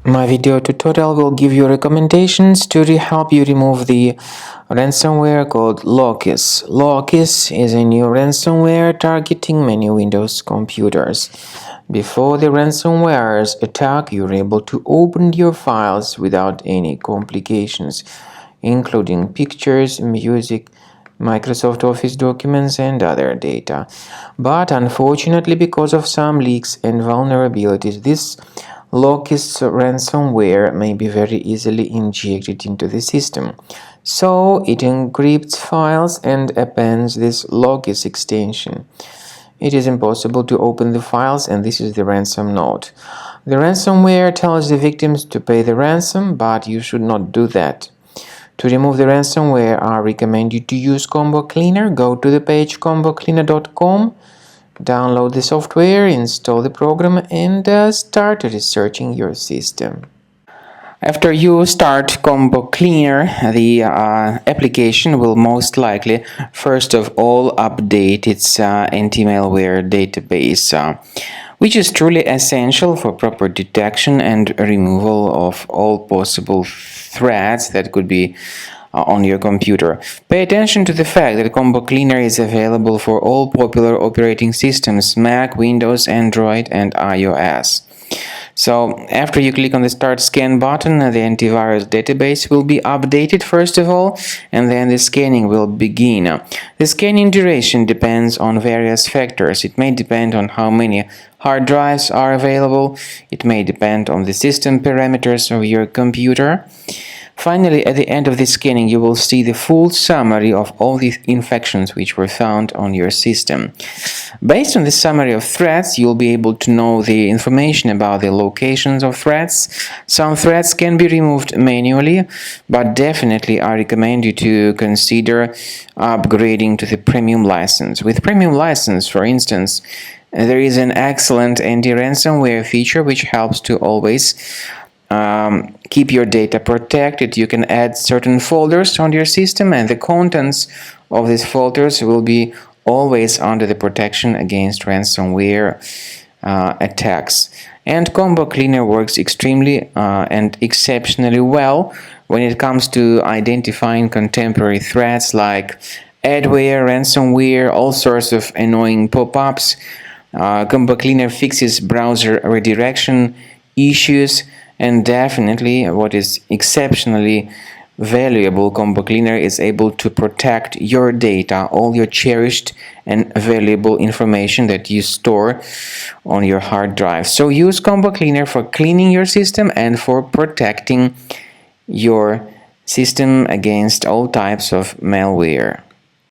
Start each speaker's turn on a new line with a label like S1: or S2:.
S1: My video tutorial will give you recommendations to help you remove the ransomware called Lockis. Lockis is a new ransomware targeting many Windows computers. Before the ransomware's attack, you're able to open your files without any complications, including pictures, music, Microsoft Office documents, and other data. But unfortunately, because of some leaks and vulnerabilities, this Lockis ransomware may be very easily injected into the system. So it encrypts files and appends this Lockis extension. It is impossible to open the files, and this is the ransom note. The ransomware tells the victims to pay the ransom, but you should not do that. To remove the ransomware, I recommend you to use Combo Cleaner. Go to the page combocleaner.com, download the software, install the program, and start researching your system. After you start Combo Cleaner, the application will most likely, first of all, update its anti-malware database, which is truly essential for proper detection and removal of all possible threats that could be on your computer. Pay attention to the fact that Combo Cleaner is available for all popular operating systems: Mac, Windows, Android, and iOS. So after you click on the Start Scan button, the antivirus database will be updated first of all, and then the scanning will begin. The scanning duration depends on various factors. It may depend on how many hard drives are available. It may depend on the system parameters of your computer. Finally, at the end of the scanning, you will see the full summary of all the infections which were found on your system. Based on the summary of threats, you'll be able to know the information about the locations of threats. Some threats can be removed manually, but definitely I recommend you to consider upgrading to the premium license. With premium license, for instance, there is an excellent anti-ransomware feature which helps to always keep your data protected. You can add certain folders on your system, and the contents of these folders will be always under the protection against ransomware attacks. And Combo Cleaner works extremely and exceptionally well when it comes to identifying contemporary threats like adware, ransomware, all sorts of annoying pop-ups. Combo Cleaner fixes browser redirection issues. And definitely, what is exceptionally valuable, Combo Cleaner is able to protect your data, all your cherished and valuable information that you store on your hard drive. So use Combo Cleaner for cleaning your system and for protecting your system against all types of malware.